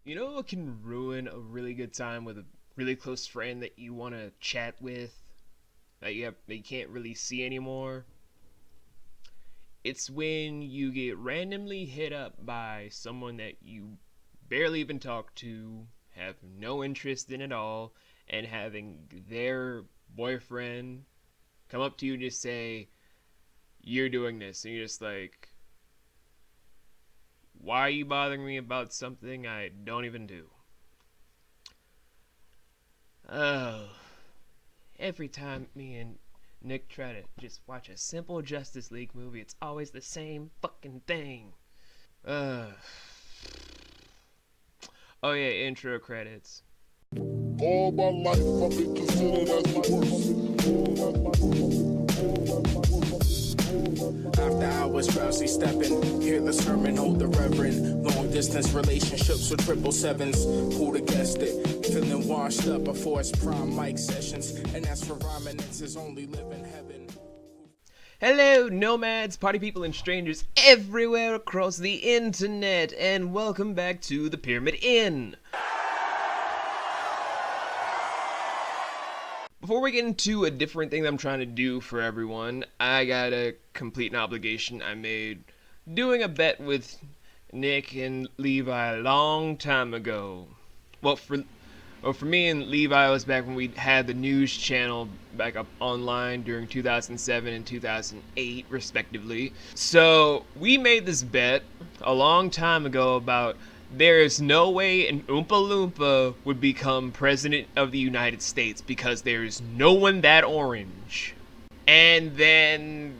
You know what can ruin a really good time with a really close friend that you want to chat with, that you can't really see anymore? It's when you get randomly hit up by someone that you barely even talk to, have no interest in at all, and having their boyfriend come up to you and just say, "You're doing this," and you're just like, "Why are you bothering me about something I don't even do?" Oh, every time me and Nick try to just watch a simple Justice League movie, it's always the same fucking thing. Uh. Oh yeah, intro credits. All my life I've been considered as the worst. After hours, drowsy stepping, hear the sermon, hold the reverend. Long distance relationships with triple sevens. Who'd have guessed it? Feeling washed up before its prime mic sessions. And as for reminiscences, only live in heaven. Hello, nomads, party people, and strangers everywhere across the internet, and welcome back to the Pyramid Inn. Before we get into a different thing that I'm trying to do for everyone, I gotta complete an obligation I made doing a bet with Nick and Levi a long time ago. Well, for me and Levi, it was back when we had the news channel back up online during 2007 and 2008, respectively. So we made this bet a long time ago about there is no way an Oompa Loompa would become president of the United States because there is no one that orange. And then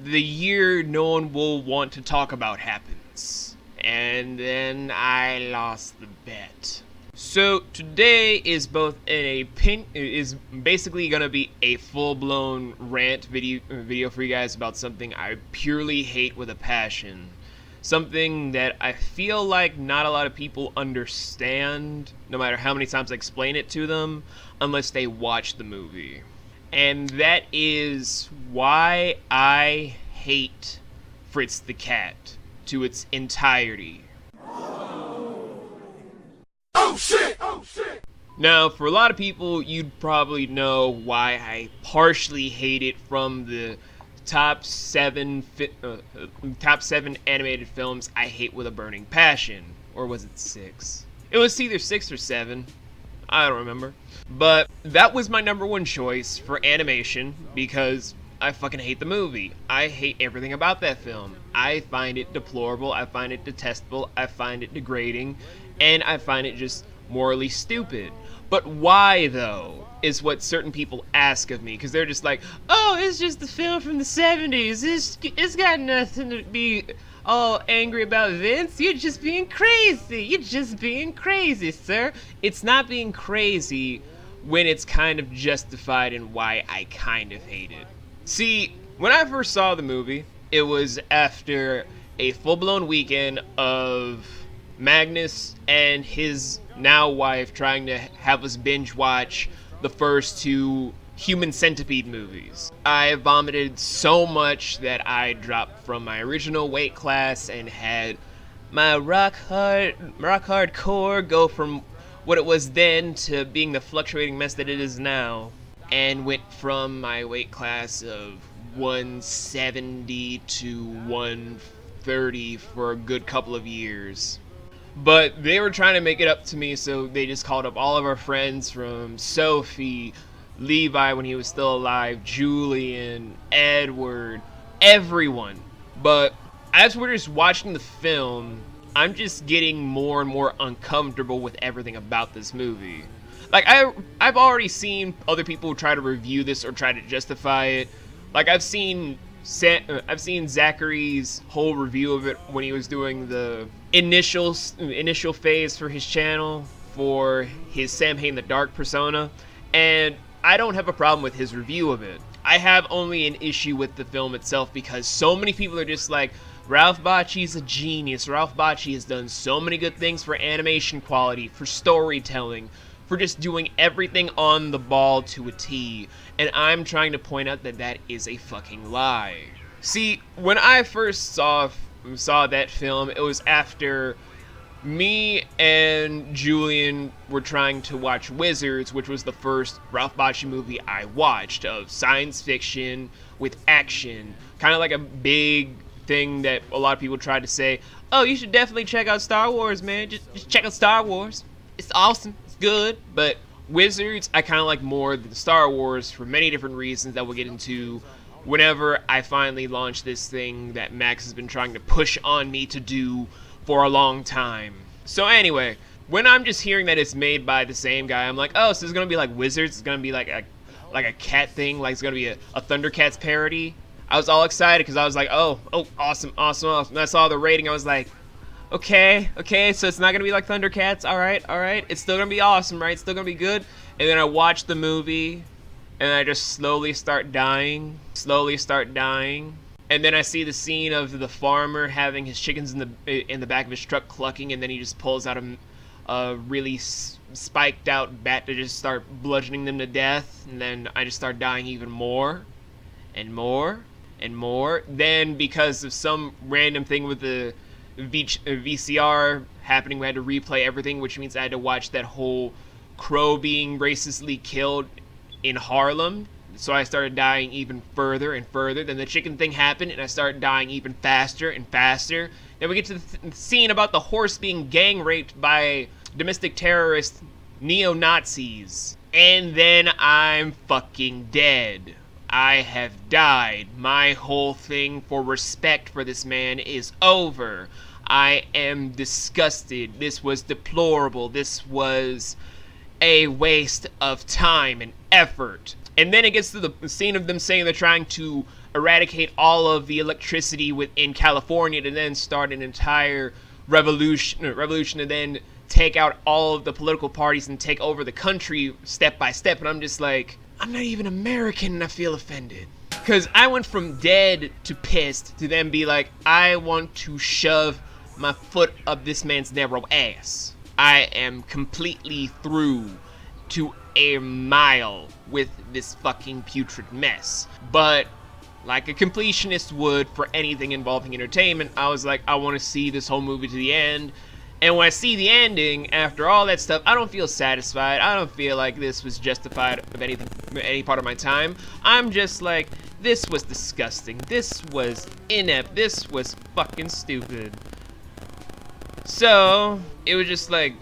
the year no one will want to talk about happens. And then I lost the bet. So today is is basically gonna be a full-blown rant video for you guys about something I purely hate with a passion. Something that I feel like not a lot of people understand, no matter how many times I explain it to them, unless they watch the movie. And that is why I hate Fritz the Cat to its entirety. Oh shit! Oh shit! Now, for a lot of people, you'd probably know why I partially hate it from the top seven animated films I hate with a burning passion. Or was it 6? It was either 6 or 7. I don't remember. But that was my number one choice for animation because I fucking hate the movie. I hate everything about that film. I find it deplorable, I find it detestable, I find it degrading, and I find it just morally stupid. But why, though, is what certain people ask of me, because they're just like, oh, it's just the film from the 70s, it's got nothing to be all angry about, Vince. You're just being crazy, sir. It's not being crazy when it's kind of justified in why I kind of hate it. See, when I first saw the movie, it was after a full-blown weekend of Magnus and his now wife trying to have us binge watch the first 2 Human Centipede movies. I vomited so much that I dropped from my original weight class and had my rock hard core go from what it was then to being the fluctuating mess that it is now, and went from my weight class of 170 to 130 for a good couple of years. But they were trying to make it up to me, so they just called up all of our friends from Sophie, Levi when he was still alive, Julian, Edward, everyone. But as we're just watching the film, I'm just getting more and more uncomfortable with everything about this movie. Like, I've already seen other people try to review this or try to justify it. Like, I've seen Zachary's whole review of it when he was doing the initial phase for his channel for his Samhain the Dark persona, and I don't have a problem with his review of it. I have only an issue with the film itself because so many people are just like, Ralph Baci's a genius. Ralph Bacci has done so many good things for animation quality, for storytelling, for just doing everything on the ball to a T, and I'm trying to point out that that is a fucking lie. See, when I first saw that film, it was after me and Julian were trying to watch Wizards, which was the first Ralph Bakshi movie I watched of science fiction with action. Kind of like a big thing that a lot of people tried to say, oh, you should definitely check out Star Wars, man. Just check out Star Wars. It's awesome. It's good. But Wizards, I kind of like more than Star Wars for many different reasons that we'll get into whenever I finally launch this thing that Max has been trying to push on me to do for a long time. So anyway, when I'm just hearing that it's made by the same guy, I'm like, oh, so it's gonna be like Wizards. It's gonna be like a cat thing. Like it's gonna be a Thundercats parody. I was all excited because I was like, oh, awesome. And I saw the rating. I was like, okay, so it's not gonna be like Thundercats. All right. It's still gonna be awesome, right? It's still gonna be good. And then I watched the movie, and I just slowly start dying. And then I see the scene of the farmer having his chickens in the back of his truck clucking, and then he just pulls out a really spiked out bat to just start bludgeoning them to death. And then I just start dying even more and more. Then because of some random thing with the VCR happening, we had to replay everything, which means I had to watch that whole crow being racistly killed in Harlem. So I started dying even further and further. Then the chicken thing happened, and I started dying even faster and faster. Then we get to the scene about the horse being gang raped by domestic terrorist neo-Nazis. And then I'm fucking dead. I have died. My whole thing for respect for this man is over. I am disgusted. This was deplorable. This was a waste of time and effort. And then it gets to the scene of them saying they're trying to eradicate all of the electricity within California to then start an entire revolution and then take out all of the political parties and take over the country step by step. And I'm just like, I'm not even American and I feel offended. Because I went from dead to pissed to then be like, I want to shove my foot up this man's narrow ass. I am completely through to a mile with this fucking putrid mess. But like a completionist would for anything involving entertainment, I was like, I want to see this whole movie to the end. And when I see the ending, after all that stuff, I don't feel satisfied. I don't feel like this was justified of any part of my time. I'm just like, this was disgusting. This was inept. This was fucking stupid. So, it was just like,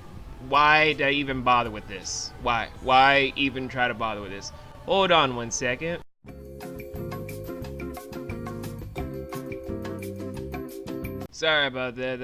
why did I even bother with this? Why? Why even try to bother with this? Hold on one second. Sorry about that.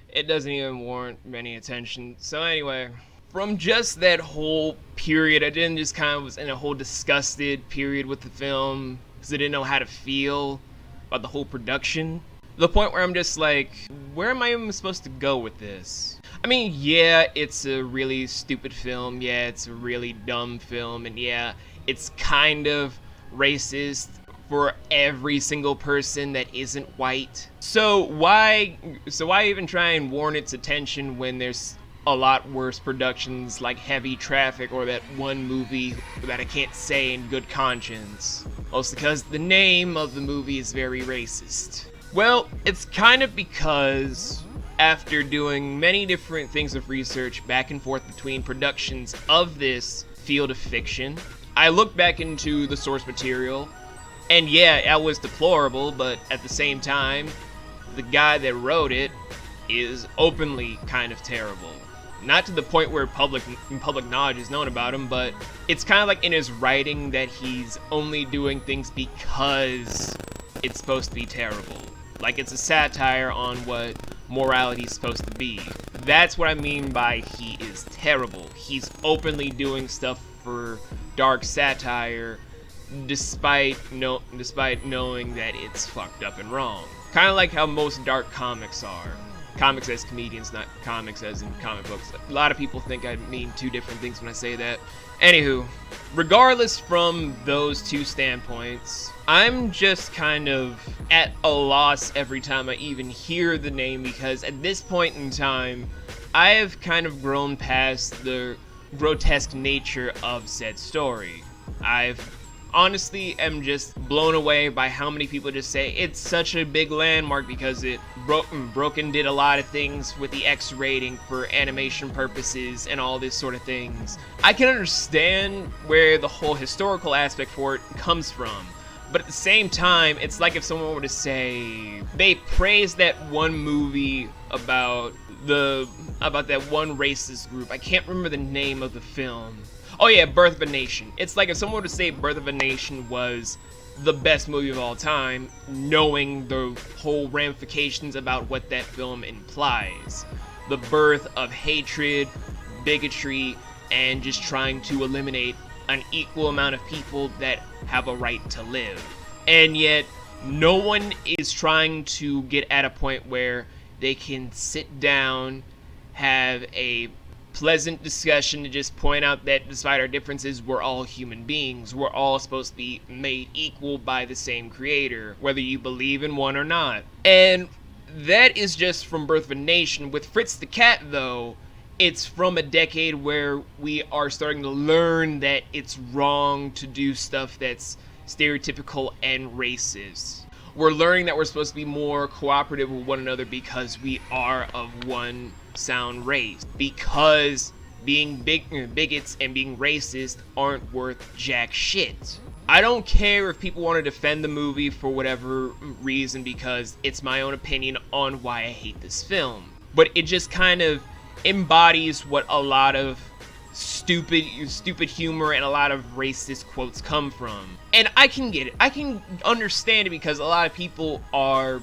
It doesn't even warrant any attention. So anyway, from just that whole period, I didn't just kind of was in a whole disgusted period with the film because I didn't know how to feel about the whole production. The point where I'm just like, where am I even supposed to go with this? I mean, yeah, it's a really stupid film. Yeah, it's a really dumb film. And yeah, it's kind of racist for every single person that isn't white. So why even try and warrant its attention when there's a lot worse productions like Heavy Traffic or that one movie that I can't say in good conscience? Also because the name of the movie is very racist. Well, it's kind of because after doing many different things of research back and forth between productions of this field of fiction, I looked back into the source material, and yeah, it was deplorable, but at the same time, the guy that wrote it is openly kind of terrible. Not to the point where public knowledge is known about him, but it's kind of like in his writing that he's only doing things because it's supposed to be terrible. Like it's a satire on what morality is supposed to be. That's what I mean by he is terrible. He's openly doing stuff for dark satire despite knowing that it's fucked up and wrong. Kind of like how most dark comics are. Comics as comedians, not comics as in comic books. A lot of people think I mean two different things when I say that. Anywho, regardless from those two standpoints, I'm just kind of at a loss every time I even hear the name, because at this point in time, I have kind of grown past the grotesque nature of said story. I've honestly am just blown away by how many people just say it's such a big landmark because it Broken did a lot of things with the X rating for animation purposes and all this sort of things. I can understand where the whole historical aspect for it comes from. But at the same time, it's like if someone were to say they praise that one movie about that one racist group. I can't remember the name of the film. Oh yeah, Birth of a Nation. It's like if someone were to say Birth of a Nation was the best movie of all time, knowing the whole ramifications about what that film implies. The birth of hatred, bigotry, and just trying to eliminate an equal amount of people that have a right to live. And yet, no one is trying to get at a point where they can sit down, have a pleasant discussion to just point out that despite our differences, we're all human beings. We're all supposed to be made equal by the same creator, whether you believe in one or not. And that is just from Birth of a Nation. With Fritz the Cat, though, it's from a decade where we are starting to learn that it's wrong to do stuff that's stereotypical and racist. We're learning that we're supposed to be more cooperative with one another because we are of one sound race. Because being bigots and being racist aren't worth jack shit. I don't care if people want to defend the movie for whatever reason because it's my own opinion on why I hate this film. But it just kind of embodies what a lot of stupid humor and a lot of racist quotes come from. And I can get it. I can understand it because a lot of people are...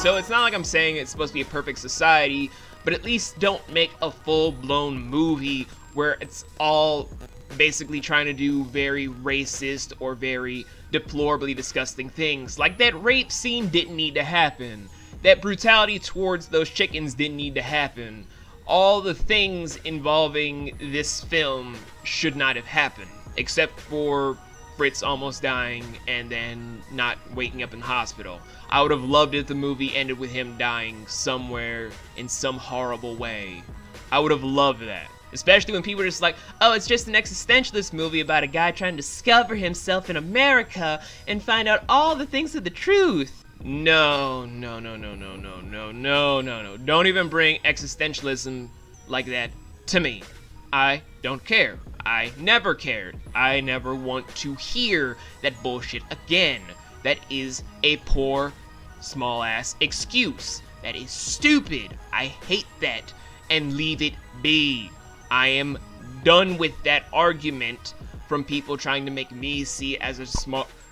So it's not like I'm saying it's supposed to be a perfect society, but at least don't make a full-blown movie where it's all basically trying to do very racist or very deplorably disgusting things. Like that rape scene didn't need to happen. That brutality towards those chickens didn't need to happen. All the things involving this film should not have happened, except for Fritz almost dying and then not waking up in the hospital. I would have loved it if the movie ended with him dying somewhere in some horrible way. I would have loved that. Especially when people are just like, oh, it's just an existentialist movie about a guy trying to discover himself in America and find out all the things of the truth. No. Don't even bring existentialism like that to me. I don't care. I never cared. I never want to hear that bullshit again. That is a poor, small-ass excuse. That is stupid. I hate that. And leave it be. I am done with that argument from people trying to make me see as a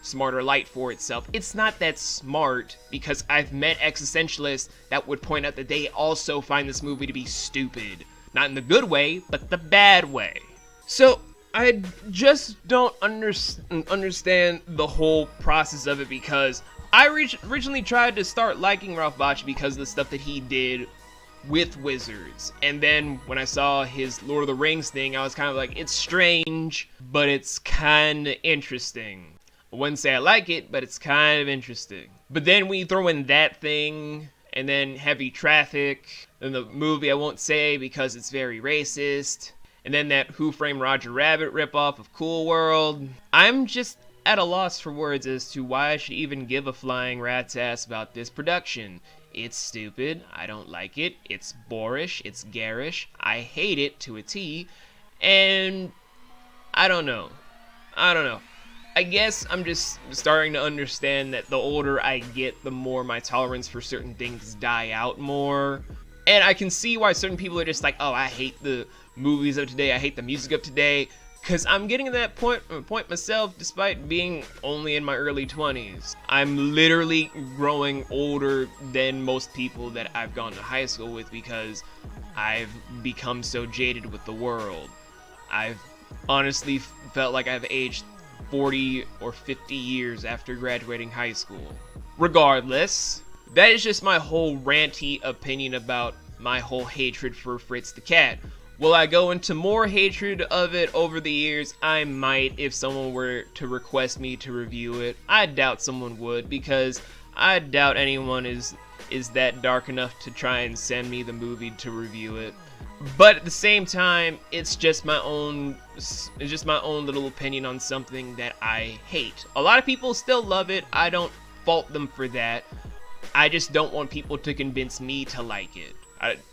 smarter light for itself. It's not that smart because I've met existentialists that would point out that they also find this movie to be stupid. Not in the good way, but the bad way. So, I just don't understand the whole process of it because I originally tried to start liking Ralph Bakshi because of the stuff that he did with Wizards. And then when I saw his Lord of the Rings thing, I was kind of like, it's strange, but it's kind of interesting. I wouldn't say I like it, but it's kind of interesting. But then we throw in that thing, and then Heavy Traffic, and the movie I won't say because it's very racist, and then that Who Framed Roger Rabbit ripoff of Cool World. I'm just at a loss for words as to why I should even give a flying rat's ass about this production. It's stupid, I don't like it, it's boorish, it's garish, I hate it to a T, and I don't know. I guess I'm just starting to understand that the older I get, the more my tolerance for certain things die out more. And I can see why certain people are just like, oh, I hate the movies of today, I hate the music of today. Because I'm getting to that point myself despite being only in my early 20s. I'm literally growing older than most people that I've gone to high school with because I've become so jaded with the world. I've honestly felt like I've aged 40 or 50 years after graduating high school. Regardless, that is just my whole ranty opinion about my whole hatred for Fritz the Cat. Will I go into more hatred of it over the years? I might if someone were to request me to review it. I doubt someone would because I doubt anyone is that dark enough to try and send me the movie to review it. But at the same time, it's just my own little opinion on something that I hate. A lot of people still love it. I don't fault them for that. I just don't want people to convince me to like it.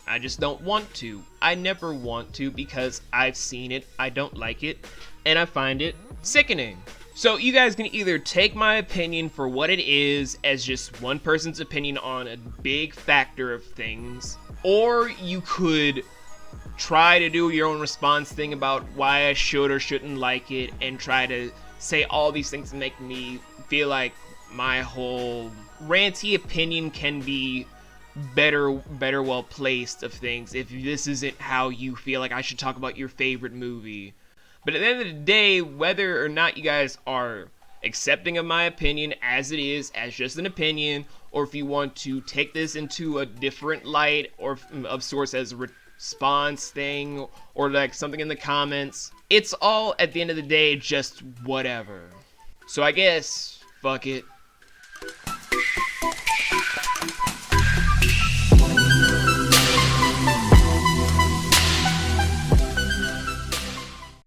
I just don't want to. I never want to because I've seen it, I don't like it, and I find it sickening. So you guys can either take my opinion for what it is, as just one person's opinion on a big factor of things, or you could try to do your own response thing about why I should or shouldn't like it, and try to say all these things to make me feel like my whole ranty opinion can be better well placed of things if this isn't how you feel like I should talk about your favorite movie. But at the end of the day, whether or not you guys are accepting of my opinion as it is, as just an opinion, or if you want to take this into a different light or of sorts as a response thing, or like something in the comments, it's all at the end of the day just whatever. So I guess, fuck it.